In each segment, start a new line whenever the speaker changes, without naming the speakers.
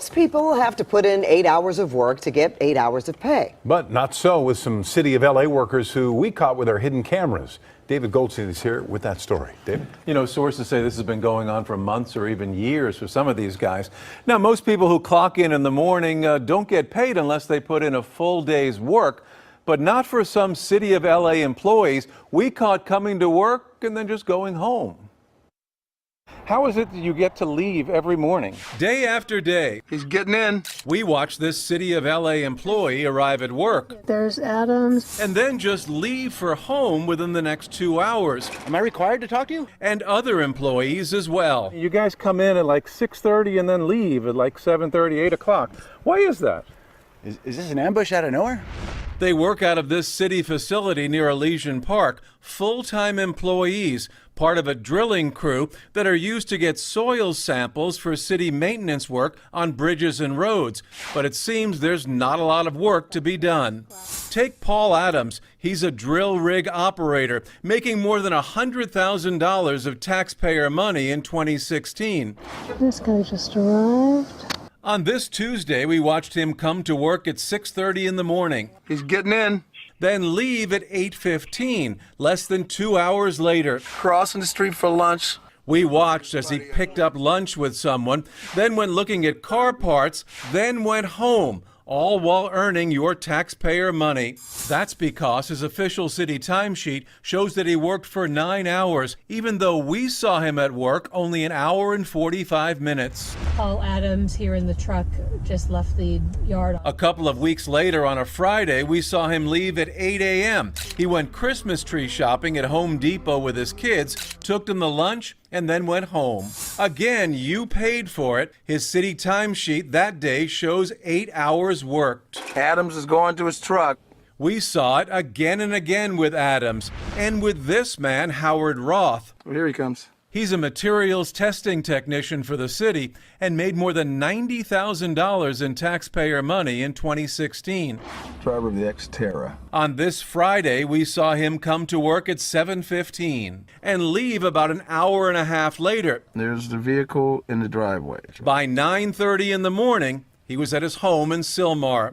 Most people have to put in 8 hours of work to get 8 hours of pay.
But not so with some City of LA workers who we caught with our hidden cameras. David Goldstein is here with that story. David?
You know, sources say this has been going on for months or even years for some of these guys. Now, most people who clock in the morning don't get paid unless they put in a full day's work, but not for some City of LA employees we caught coming to work and then just going home. How is it that you get to leave every morning? Day after day.
He's getting in.
We watch this City of LA employee arrive at work.
There's Adams.
And then just leave for home within the next 2 hours.
Am I required to talk to you?
And other employees as well.
You guys come in at like 6:30 and then leave at like 7:30, 8 o'clock. Why is that?
Is this an ambush out of nowhere?
They work out of this city facility near Elysian Park, full-time employees, part of a drilling crew that are used to get soil samples for city maintenance work on bridges and roads. But it seems there's not a lot of work to be done. Take Paul Adams. He's a drill rig operator, making more than $100,000 of taxpayer money in 2016.
This guy just arrived.
On this Tuesday, we watched him come to work at 6:30 in the morning.
He's getting in.
Then leave at 8:15, less than 2 hours later.
Crossing the street for lunch.
We watched as he picked up lunch with someone, then went looking at car parts, then went home, all while earning your taxpayer money. That's because his official city timesheet shows that he worked for 9 hours, even though we saw him at work only an hour and 45 minutes.
Paul Adams here in the truck just left the yard.
A couple of weeks later on a Friday, we saw him leave at 8 a.m. He went Christmas tree shopping at Home Depot with his kids, took them to lunch, and then went home. Again, you paid for it. His city timesheet that day shows 8 hours worked.
Adams is going to his truck.
We saw it again and again with Adams, and with this man, Howard Roth.
Well, here he comes.
He's a materials testing technician for the city and made more than $90,000 in taxpayer money in 2016.
Driver of the Xterra.
On this Friday, we saw him come to work at 7:15 and leave about an hour and a half later.
There's the vehicle in the driveway.
By 9:30 in the morning, he was at his home in Sylmar.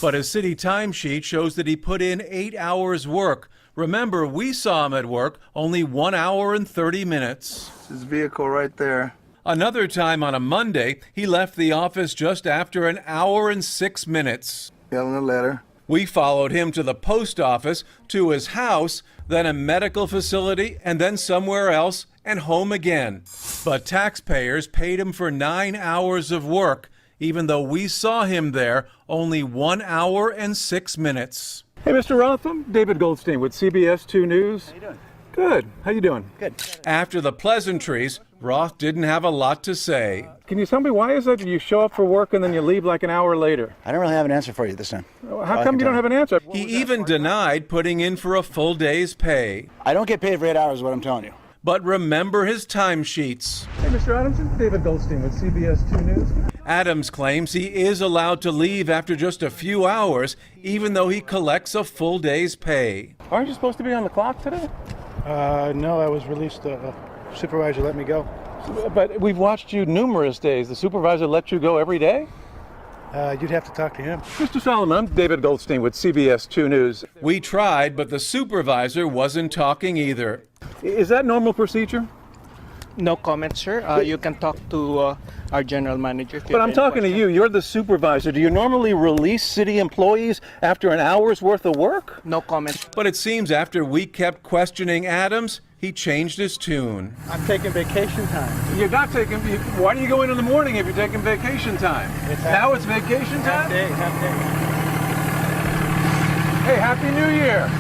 But his city timesheet shows that he put in 8 hours work. Remember, we saw him at work only 1 hour and 30 minutes.
His vehicle right there.
Another time on a Monday, he left the office just after an hour and 6 minutes.
Yelling a letter.
We followed him to the post office, to his house, then a medical facility, and then somewhere else, and home again. But taxpayers paid him for 9 hours of work, even though we saw him there only 1 hour and 6 minutes.
Hey, Mr. Roth, I'm David Goldstein with CBS 2 News.
How you doing?
Good. How you doing?
Good.
After the pleasantries, Roth didn't have a lot to say.
Can you tell me why is it that you show up for work and then you leave like an hour later?
I don't really have an answer for you this time.
How come you don't have an answer?
He even denied putting in for a full day's pay.
I don't get paid for 8 hours is what I'm telling you.
But remember his timesheets.
Hey, Mr. Adamson, David Goldstein with CBS 2 News.
Adams claims he is allowed to leave after just a few hours, even though he collects a full day's pay.
Aren't you supposed to be on the clock today?
No, I was released. Supervisor let me go.
But we've watched you numerous days. The supervisor let you go every day?
You'd have to talk to him.
Mr. Solomon, I'm David Goldstein with CBS 2 News.
We tried, but the supervisor wasn't talking either.
Is that normal procedure?
No comment, sir. You can talk to our general manager.
But I'm talking to you. You're the supervisor. Do you normally release city employees after an hour's worth of work?
No comment.
But it seems after we kept questioning Adams, he changed his tune.
I'm taking vacation time.
You're not taking... Why do you go in the morning if you're taking vacation time? Now it's vacation time?
Half day.
Hey, Happy New Year!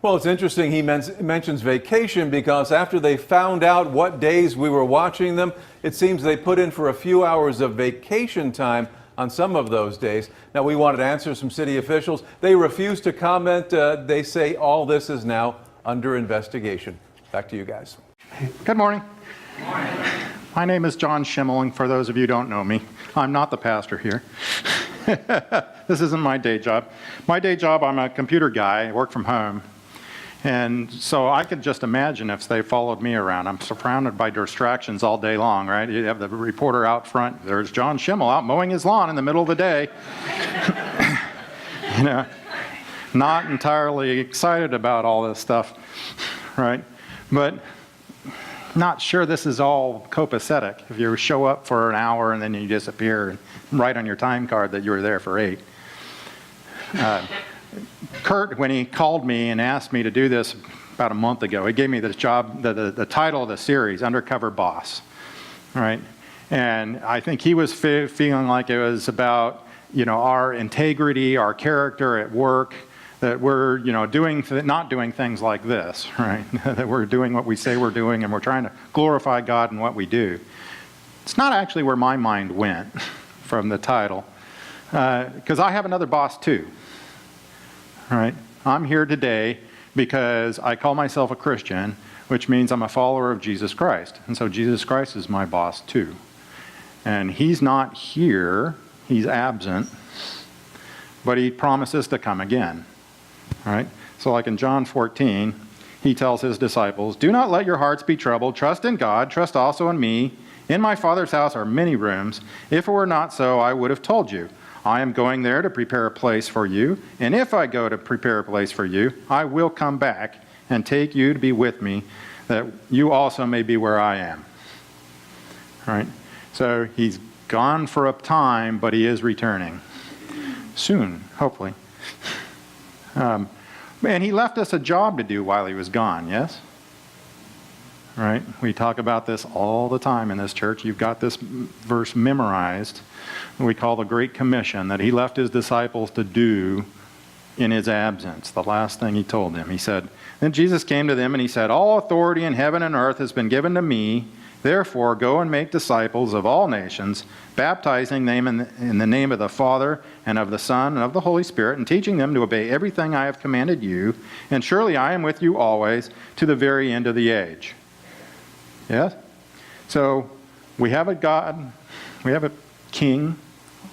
Well, it's interesting he mentions vacation because after they found out what days we were watching them, it seems they put in for a few hours of vacation time on some of those days. Now, we wanted answers from city officials. They refused to comment. They say all this is now under investigation. Back to you guys.
Good morning.
Good morning.
My name is John Schimmel, and for those of you who don't know me, I'm not the pastor here. This isn't my day job. My day job, I'm a computer guy. I work from home. And so I could just imagine if they followed me around. I'm surrounded by distractions all day long, right? You have the reporter out front. There's John Schimmel out mowing his lawn in the middle of the day. You know, not entirely excited about all this stuff, right? But not sure this is all copacetic. If you show up for an hour and then you disappear and write on your time card that you were there for 8. Kurt, when he called me and asked me to do this about a month ago, he gave me this job, the title of the series, Undercover Boss, right? And I think he was feeling like it was about, you know, our integrity, our character at work, that we're, you know, not doing things like this, right? That we're doing what we say we're doing and we're trying to glorify God in what we do. It's not actually where my mind went from the title, because I have another boss too. Right? I'm here today because I call myself a Christian, which means I'm a follower of Jesus Christ. And so Jesus Christ is my boss too. And he's not here, he's absent, but he promises to come again. Right? So like in John 14, he tells his disciples, "Do not let your hearts be troubled. Trust in God. Trust also in me. In my Father's house are many rooms. If it were not so, I would have told you. I am going there to prepare a place for you, and if I go to prepare a place for you, I will come back and take you to be with me, that you also may be where I am." Right? So he's gone for a time, but he is returning. Soon, hopefully. And he left us a job to do while he was gone, yes? Right? We talk about this all the time in this church. You've got this verse memorized. We call the Great Commission, that he left his disciples to do in his absence. The last thing he told them. He said, then Jesus came to them and he said, "All authority in heaven and earth has been given to me. Therefore, go and make disciples of all nations, baptizing them in the name of the Father and of the Son and of the Holy Spirit, and teaching them to obey everything I have commanded you. And surely I am with you always to the very end of the age." Yes? So we have a God, we have a King,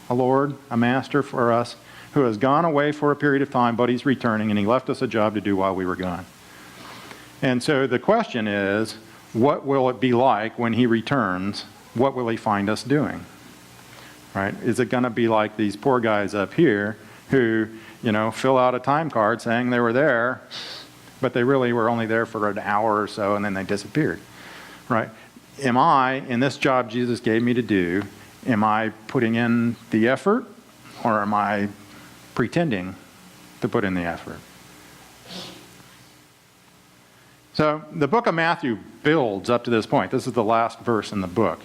a Lord, a Master for us, who has gone away for a period of time, but he's returning, and he left us a job to do while we were gone. And so the question is, what will it be like when he returns? What will he find us doing? Right? Is it going to be like these poor guys up here who, you know, fill out a time card saying they were there, but they really were only there for an hour or so and then they disappeared? Right? Am I, in this job Jesus gave me to do, am I putting in the effort, or am I pretending to put in the effort? So the book of Matthew builds up to this point. This is the last verse in the book.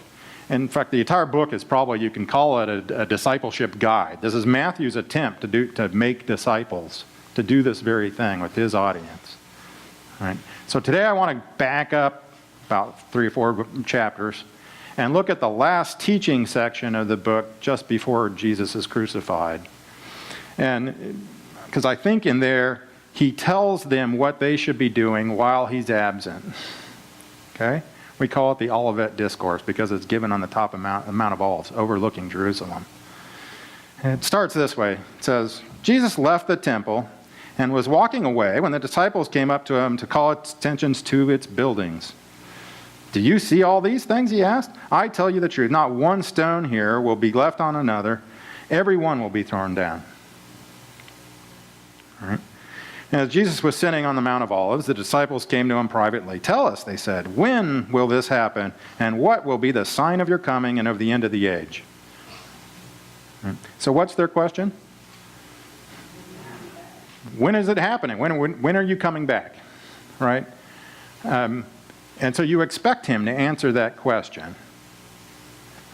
In fact, the entire book is probably, you can call it a discipleship guide. This is Matthew's attempt to make disciples, to do this very thing with his audience. All right? So today I want to back up about 3 or 4 chapters and look at the last teaching section of the book just before Jesus is crucified. And because I think in there, he tells them what they should be doing while he's absent. Okay? We call it the Olivet Discourse because it's given on the top Mount of Olives, overlooking Jerusalem. And it starts this way. It says, Jesus left the temple and was walking away when the disciples came up to him to call its attention to its buildings. "Do you see all these things?" he asked. "I tell you the truth, not one stone here will be left on another. Every one will be thrown down." All right. As Jesus was sitting on the Mount of Olives, the disciples came to him privately. "Tell us," they said, "when will this happen? And what will be the sign of your coming and of the end of the age?" Right. So what's their question? When is it happening? When are you coming back? Right? And so you expect him to answer that question.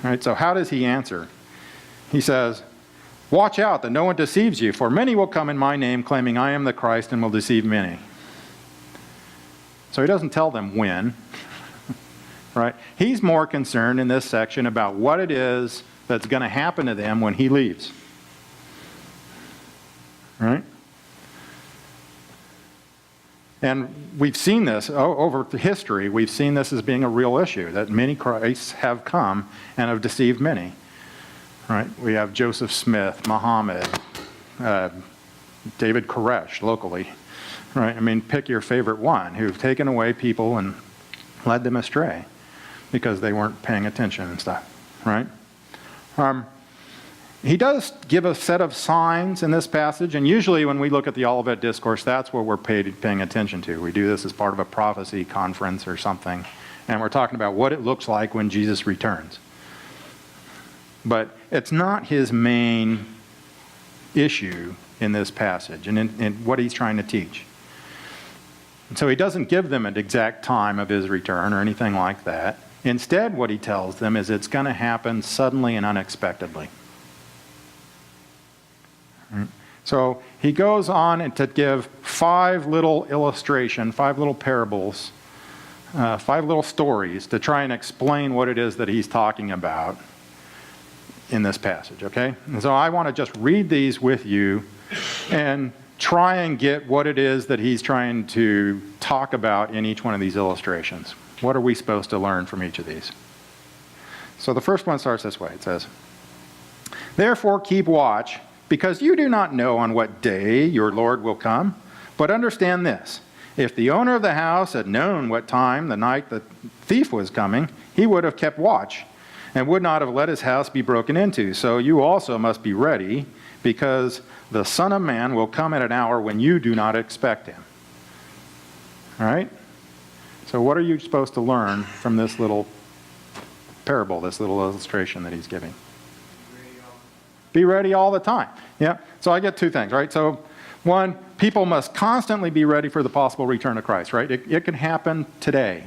All right, so how does he answer? He says, "Watch out that no one deceives you, for many will come in my name claiming I am the Christ and will deceive many." So he doesn't tell them when. Right? He's more concerned in this section about what it is that's going to happen to them when he leaves. Right? And we've seen this over history. We've seen this as being a real issue, that many Christs have come and have deceived many. Right? We have Joseph Smith, Muhammad, David Koresh locally, right? I mean, pick your favorite one, who've taken away people and led them astray because they weren't paying attention and stuff, right? He does give a set of signs in this passage, and usually when we look at the Olivet Discourse, that's what we're paying attention to. We do this as part of a prophecy conference or something, and we're talking about what it looks like when Jesus returns. But it's not his main issue in this passage and in what he's trying to teach. And so he doesn't give them an exact time of his return or anything like that. Instead, what he tells them is it's going to happen suddenly and unexpectedly. So he goes on to give 5 little illustrations, 5 little parables, 5 little stories to try and explain what it is that he's talking about in this passage, okay? And so I want to just read these with you and try and get what it is that he's trying to talk about in each one of these illustrations. What are we supposed to learn from each of these? So the first one starts this way. It says, "Therefore keep watch, because you do not know on what day your Lord will come. But understand this, if the owner of the house had known what time the night the thief was coming, he would have kept watch and would not have let his house be broken into. So you also must be ready, because the Son of Man will come at an hour when you do not expect him." All right? So what are you supposed to learn from this little parable, this little illustration that he's giving? Be ready all the time. Yeah. So I get 2 things, right? So one, people must constantly be ready for the possible return of Christ, right? It can happen today.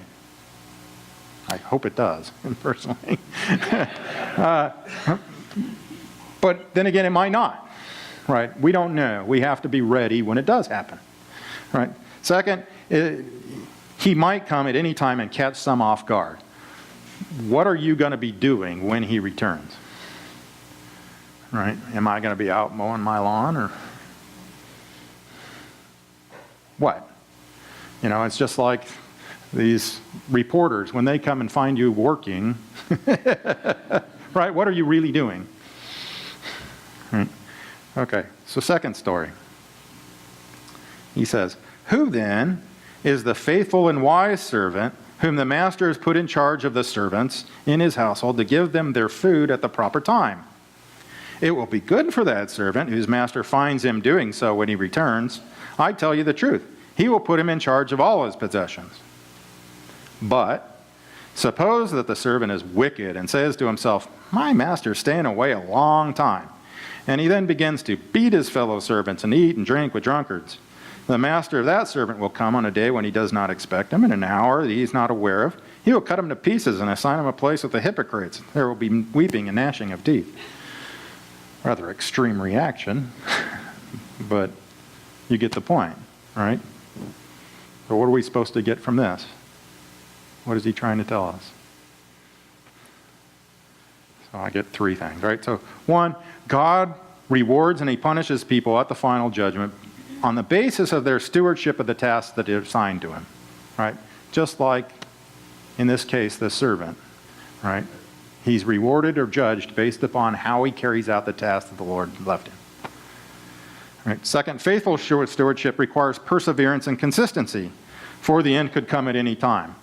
I hope it does, personally. But then again, it might not, right? We don't know. We have to be ready when it does happen, right? Second, he might come at any time and catch some off guard. What are you going to be doing when he returns? Right? Am I going to be out mowing my lawn or what? You know, it's just like these reporters, when they come and find you working, right? What are you really doing? Right. Okay, so second story. He says, "Who then is the faithful and wise servant whom the master has put in charge of the servants in his household to give them their food at the proper time? It will be good for that servant whose master finds him doing so when he returns. I tell you the truth, he will put him in charge of all his possessions. But suppose that the servant is wicked and says to himself, 'My master's staying away a long time.' And he then begins to beat his fellow servants and eat and drink with drunkards. The master of that servant will come on a day when he does not expect him, in an hour that he is not aware of. He will cut him to pieces and assign him a place with the hypocrites. There will be weeping and gnashing of teeth." Rather extreme reaction, but you get the point, right? So what are we supposed to get from this? What is he trying to tell us? So I get 3 things, right? So 1, God rewards and he punishes people at the final judgment on the basis of their stewardship of the tasks that are assigned to him, right? Just like, in this case, the servant, right? He's rewarded or judged based upon how he carries out the task that the Lord left him. Right. Second, faithful stewardship requires perseverance and consistency, for the end could come at any time.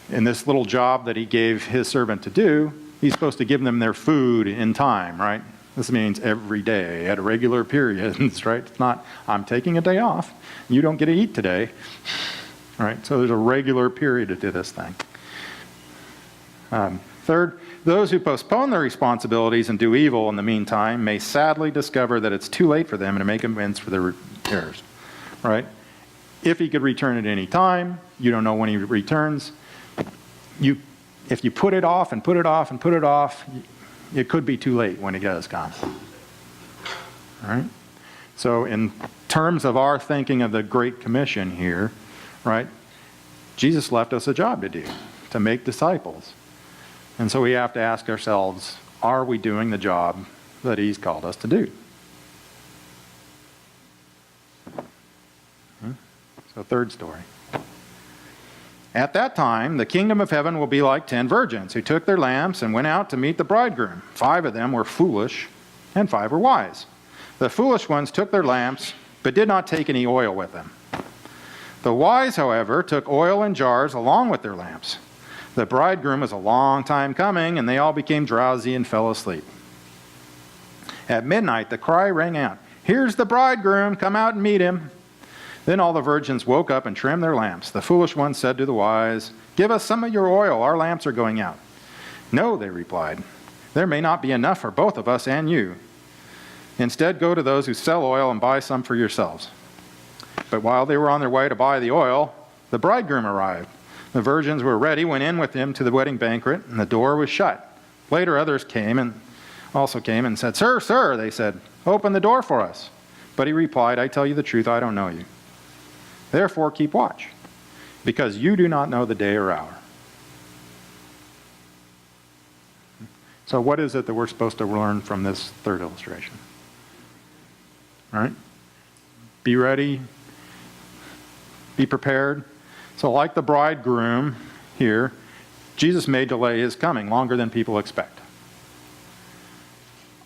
In this little job that he gave his servant to do, he's supposed to give them their food in time, right? This means every day, at regular periods, right? It's not, I'm taking a day off, you don't get to eat today, right? So there's a regular period to do this thing. Third, those who postpone their responsibilities and do evil in the meantime may sadly discover that it's too late for them to make amends for their errors, right? If he could return at any time, you don't know when he returns. If you put it off and put it off and put it off, it could be too late when he does come. All right? So in terms of our thinking of the Great Commission here, right, Jesus left us a job to do, to make disciples. And so we have to ask ourselves, are we doing the job that he's called us to do? So third story. At that time, the kingdom of heaven will be like 10 virgins who took their lamps and went out to meet the bridegroom. 5 of them were foolish and 5 were wise. The foolish ones took their lamps, but did not take any oil with them. The wise, however, took oil in jars along with their lamps. The bridegroom was a long time coming, and they all became drowsy and fell asleep. At midnight, the cry rang out, 'Here's the bridegroom, come out and meet him.' Then all the virgins woke up and trimmed their lamps. The foolish ones said to the wise, 'Give us some of your oil, our lamps are going out.' 'No,' they replied, 'there may not be enough for both of us and you. Instead, go to those who sell oil and buy some for yourselves.' But while they were on their way to buy the oil, the bridegroom arrived. The virgins were ready, went in with him to the wedding banquet, and the door was shut. Later others came and said, 'Sir, sir,' they said, 'open the door for us.' But he replied, 'I tell you the truth, I don't know you. Therefore keep watch, because you do not know the day or hour.'" So what is it that we're supposed to learn from this third illustration? All right? Be ready. Be prepared. So like the bridegroom here, Jesus may delay his coming longer than people expect.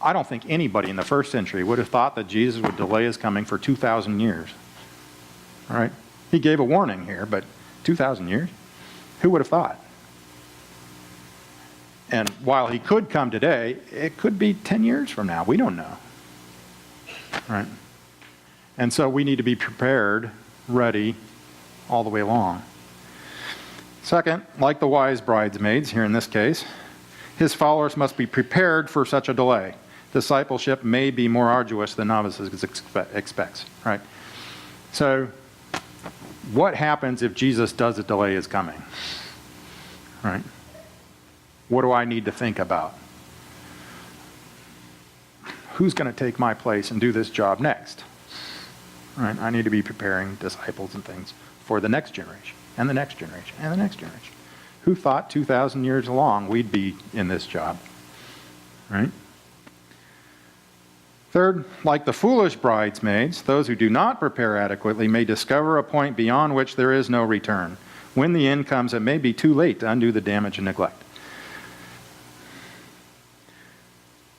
I don't think anybody in the first century would have thought that Jesus would delay his coming for 2,000 years. All right? He gave a warning here, but 2,000 years? Who would have thought? And while he could come today, it could be 10 years from now. We don't know. Right? And so we need to be prepared, ready, all the way along. Second, like the wise bridesmaids here in this case, his followers must be prepared for such a delay. Discipleship may be more arduous than novices expects. Right? So, what happens if Jesus does delay his coming? Right? What do I need to think about? Who's going to take my place and do this job next? Right? I need to be preparing disciples and things for the next generation, and the next generation, and the next generation. Who thought 2,000 years along we'd be in this job? Right? Third, like the foolish bridesmaids, those who do not prepare adequately may discover a point beyond which there is no return. When the end comes, it may be too late to undo the damage and neglect.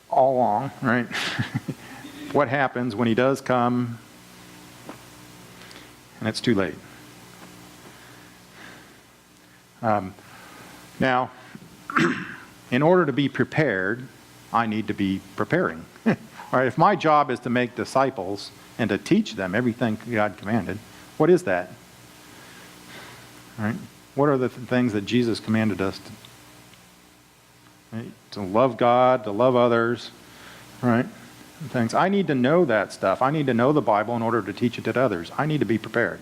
All along, right? What happens when he does come and it's too late? Now, in order to be prepared, I need to be preparing. All right, if my job is to make disciples and to teach them everything God commanded, what is that? All right? What are the things that Jesus commanded us to? Right? To love God, to love others, right? Things. I need to know that stuff. I need to know the Bible in order to teach it to others. I need to be prepared.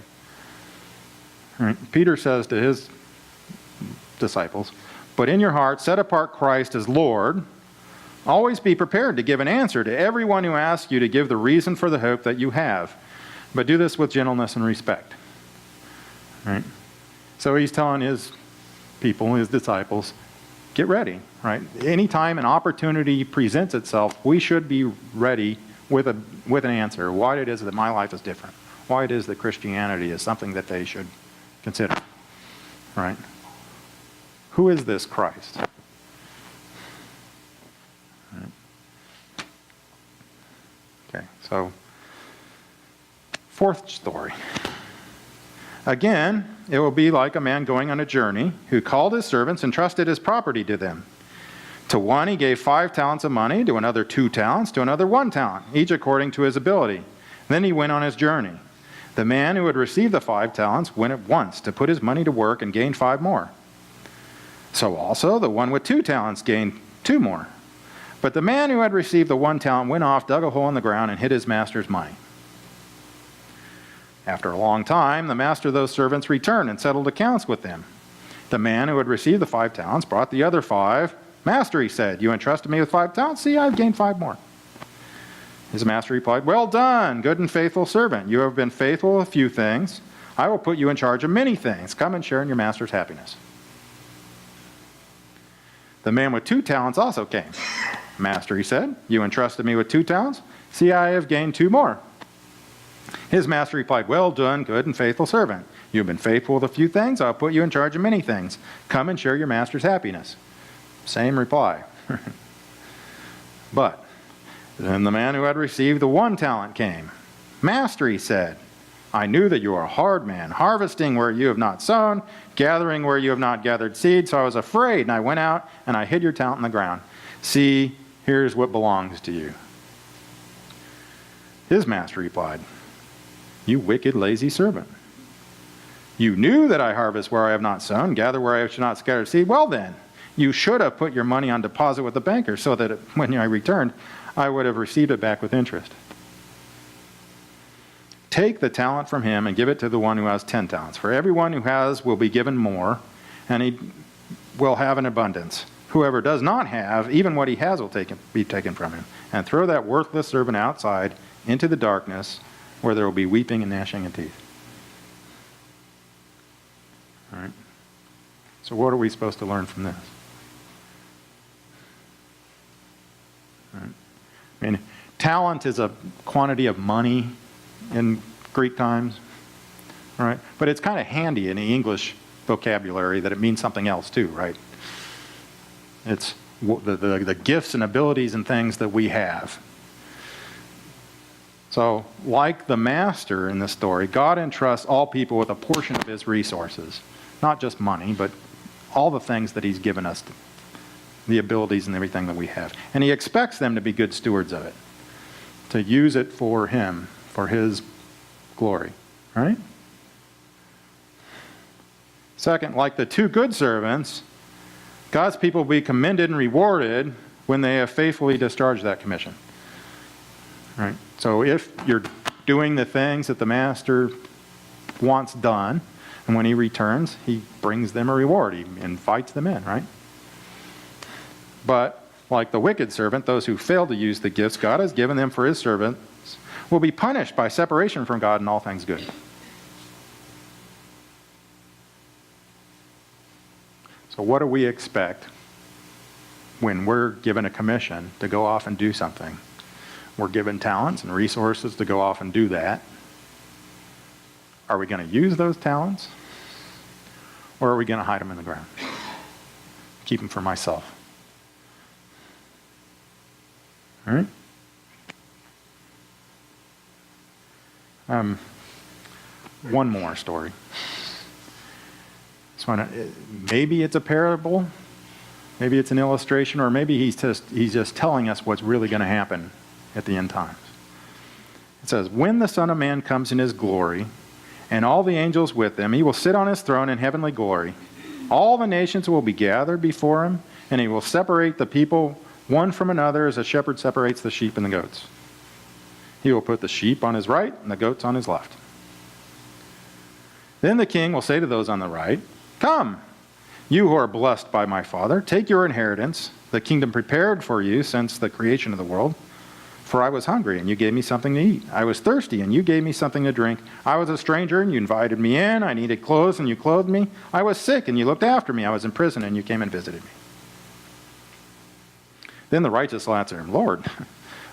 Right? Peter says to his disciples, "But in your heart, set apart Christ as Lord. Always be prepared to give an answer to everyone who asks you to give the reason for the hope that you have. But do this with gentleness and respect." Right? So he's telling his people, his disciples, get ready. Right? Anytime an opportunity presents itself, we should be ready with an answer. Why it is that my life is different. Why it is that Christianity is something that they should consider. Right? Who is this Christ? Okay, so fourth story. Again, it will be like a man going on a journey who called his servants and trusted his property to them. To one he gave 5 talents of money, to another 2 talents, to another 1 talent, each according to his ability. Then he went on his journey. The man who had received the 5 talents went at once to put his money to work and gained 5 more. So also the one with 2 talents gained 2 more. But the man who had received the 1 talent went off, dug a hole in the ground, and hid his master's money. After a long time, the master of those servants returned and settled accounts with them. The man who had received the 5 talents brought the other 5. "Master," he said, "you entrusted me with 5 talents. See, I've gained 5 more." His master replied, "Well done, good and faithful servant. You have been faithful with a few things. I will put you in charge of many things. Come and share in your master's happiness." The man with 2 talents also came. "Master," he said, "you entrusted me with 2 talents. See, I have gained 2 more." His master replied, "Well done, good and faithful servant. You have been faithful with a few things. I'll put you in charge of many things. Come and share your master's happiness." Same reply. But then the man who had received the 1 talent came. "Master," he said, I knew that you are a hard man, harvesting where you have not sown, gathering where you have not gathered seed. So I was afraid, and I went out and I hid your talent in the ground. See, here's what belongs to you." His master replied, "You wicked, lazy servant. You knew that I harvest where I have not sown, gather where I should not scatter seed. Well then, you should have put your money on deposit with the banker, so that when I returned, I would have received it back with interest. Take the talent from him and give it to the one who has 10 talents. For everyone who has will be given more, and he will have an abundance. Whoever does not have, even what he has will be taken from him. And throw that worthless servant outside into the darkness, where there will be weeping and gnashing of teeth." All right. So what are we supposed to learn from this? All right. I mean, talent is a quantity of money in Greek times, all right? But it's kind of handy in the English vocabulary that it means something else too, right? It's the gifts and abilities and things that we have. So, like the master in this story, God entrusts all people with a portion of his resources. Not just money, but all the things that he's given us, the abilities and everything that we have. And he expects them to be good stewards of it, to use it for him, for his glory. Right? Second, like the two good servants, God's people will be commended and rewarded when they have faithfully discharged that commission. Right? So if you're doing the things that the master wants done, and when he returns, he brings them a reward. He invites them in, right? But like the wicked servant, those who fail to use the gifts God has given them for his servants will be punished by separation from God and all things good. So what do we expect when we're given a commission to go off and do something? We're given talents and resources to go off and do that. Are we going to use those talents? Or are we going to hide them in the ground? Keep them for myself. All right? One more story. Maybe it's a parable, maybe it's an illustration, or maybe he's just telling us what's really going to happen at the end times. It says, "When the Son of Man comes in his glory, and all the angels with him, he will sit on his throne in heavenly glory. All the nations will be gathered before him, and he will separate the people one from another as a shepherd separates the sheep and the goats. He will put the sheep on his right and the goats on his left. Then the king will say to those on the right, 'Come, you who are blessed by my Father, take your inheritance, the kingdom prepared for you since the creation of the world. For I was hungry, and you gave me something to eat. I was thirsty, and you gave me something to drink. I was a stranger, and you invited me in. I needed clothes, and you clothed me. I was sick, and you looked after me. I was in prison, and you came and visited me.' Then the righteous will answer him, 'Lord,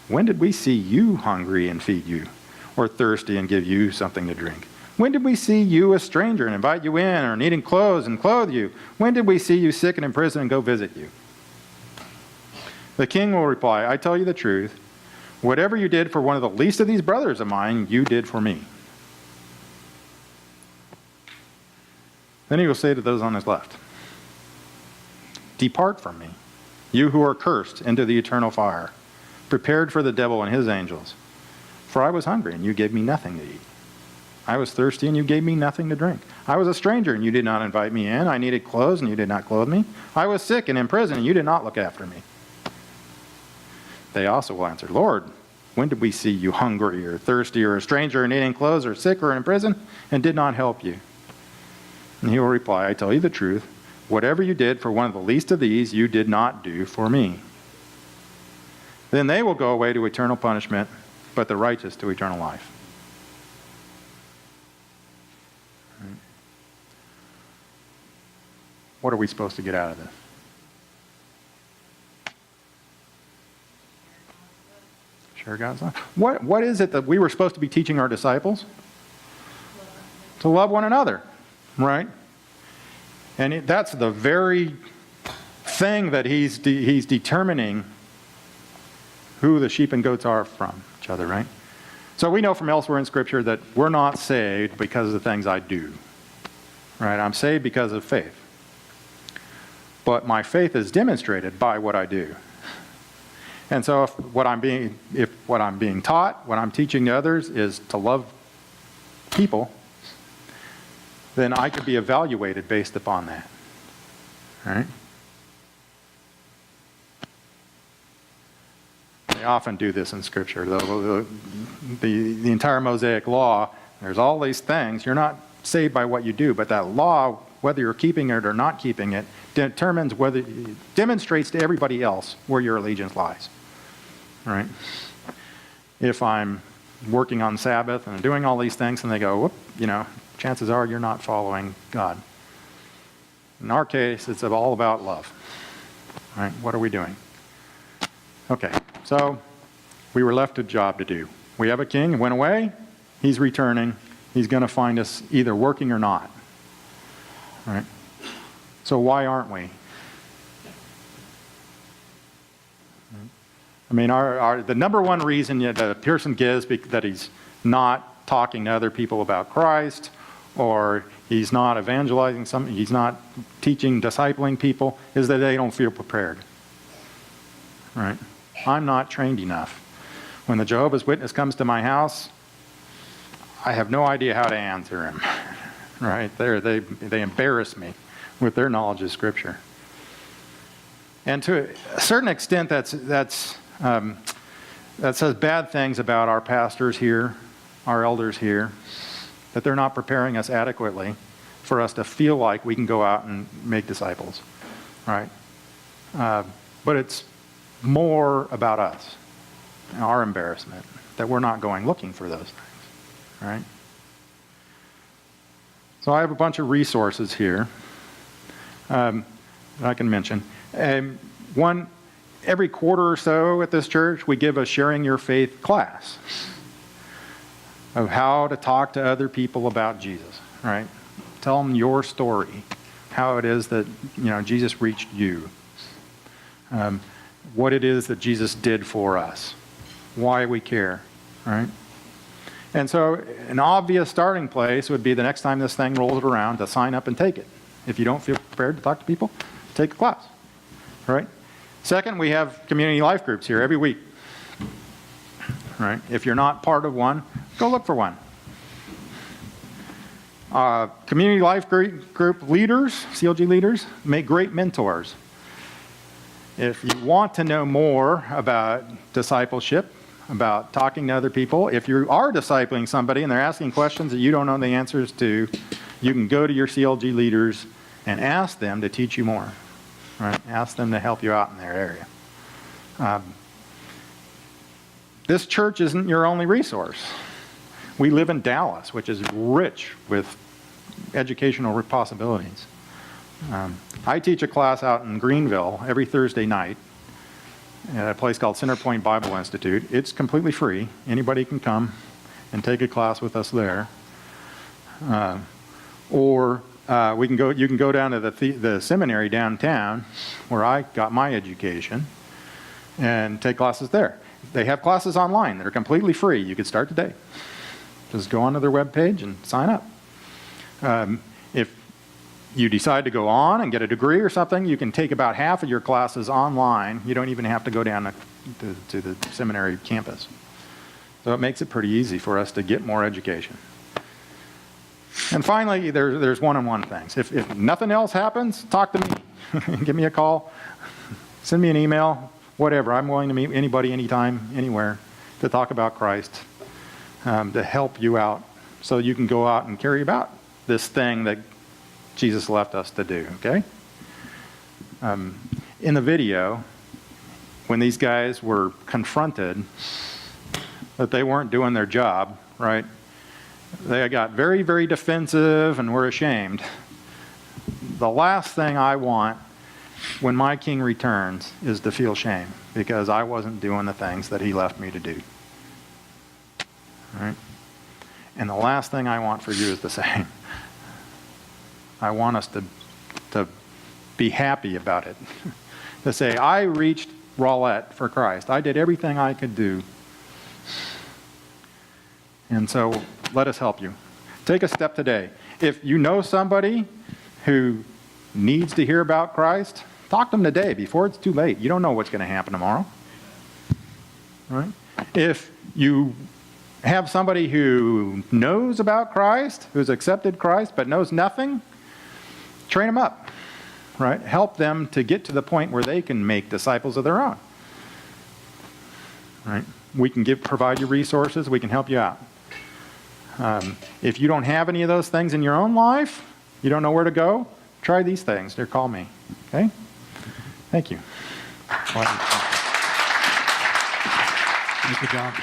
when did we see you hungry and feed you, or thirsty and give you something to drink? When did we see you a stranger and invite you in, or needing clothes and clothe you? When did we see you sick and in prison and go visit you?' The king will reply, 'I tell you the truth. Whatever you did for one of the least of these brothers of mine, you did for me.' Then he will say to those on his left, 'Depart from me, you who are cursed, into the eternal fire, prepared for the devil and his angels. For I was hungry, and you gave me nothing to eat. I was thirsty, and you gave me nothing to drink. I was a stranger, and you did not invite me in. I needed clothes, and you did not clothe me. I was sick and in prison, and you did not look after me.' They also will answer, 'Lord, when did we see you hungry or thirsty or a stranger or needing clothes or sick or in prison and did not help you?' And he will reply, 'I tell you the truth. Whatever you did for one of the least of these, you did not do for me.' Then they will go away to eternal punishment, but the righteous to eternal life." What are we supposed to get out of this? Share God's love. What is it that we were supposed to be teaching our disciples? To love one another, right? And that's the very thing that he's determining who the sheep and goats are from each other, right? So we know from elsewhere in Scripture that we're not saved because of the things I do. Right? I'm saved because of faith. But my faith is demonstrated by what I do. And so if what I'm being taught, what I'm teaching to others is to love people, then I could be evaluated based upon that. All right? They often do this in Scripture. The entire Mosaic Law, there's all these things. You're not saved by what you do, but that law, whether you're keeping it or not keeping it, demonstrates to everybody else where your allegiance lies. Right? If I'm working on Sabbath and doing all these things and they go, whoop, chances are you're not following God. In our case, it's all about love. Right? What are we doing? Okay, so we were left a job to do. We have a king who went away. He's returning. He's going to find us either working or not. Right? So why aren't we? I mean, the number one reason that a person gives that he's not talking to other people about Christ, or he's not evangelizing something, he's not teaching, discipling people, is that they don't feel prepared. Right? I'm not trained enough. When the Jehovah's Witness comes to my house, I have no idea how to answer him. Right? They embarrass me with their knowledge of Scripture. And to a certain extent, that says bad things about our pastors here, our elders here, that they're not preparing us adequately for us to feel like we can go out and make disciples. Right? But it's more about us, our embarrassment, that we're not going looking for those things. Right? So I have a bunch of resources here that I can mention. Every quarter or so at this church, we give a Sharing Your Faith class of how to talk to other people about Jesus, right? Tell them your story, how it is that, Jesus reached you, what it is that Jesus did for us, why we care, right? And so an obvious starting place would be the next time this thing rolls around to sign up and take it. If you don't feel prepared to talk to people, take a class, right? Second, we have community life groups here every week, right? If you're not part of one, go look for one. Community life group leaders, CLG leaders, make great mentors. If you want to know more about discipleship, about talking to other people, if you are discipling somebody and they're asking questions that you don't know the answers to, you can go to your CLG leaders and ask them to teach you more. Right? Ask them to help you out in their area. This church isn't your only resource. We live in Dallas, which is rich with educational possibilities. I teach a class out in Greenville every Thursday night at a place called Centerpoint Bible Institute. It's completely free. Anybody can come and take a class with us there. You can go down to the seminary downtown where I got my education and take classes there. They have classes online that are completely free. You could start today. Just go onto their webpage and sign up. If you decide to go on and get a degree or something, you can take about half of your classes online. You don't even have to go down to the seminary campus. So it makes it pretty easy for us to get more education. And finally, there's one-on-one things. If nothing else happens, talk to me. Give me a call. Send me an email. Whatever. I'm willing to meet anybody, anytime, anywhere to talk about Christ, to help you out so you can go out and carry about this thing that Jesus left us to do, okay? In the video, when these guys were confronted that they weren't doing their job, right? They got very, very defensive and were ashamed. The last thing I want when my king returns is to feel shame because I wasn't doing the things that he left me to do. All right? And the last thing I want for you is the same. I want us to be happy about it. To say, I reached Rowlett for Christ. I did everything I could do. And so let us help you. Take a step today. If you know somebody who needs to hear about Christ, talk to them today before it's too late. You don't know what's going to happen tomorrow. Right? If you have somebody who knows about Christ, who's accepted Christ but knows nothing, train them up. Right? Help them to get to the point where they can make disciples of their own. Right? We can provide you resources. We can help you out. If you don't have any of those things in your own life, you don't know where to go, try these things. Or call me. Okay? Thank you.
Thank you, John.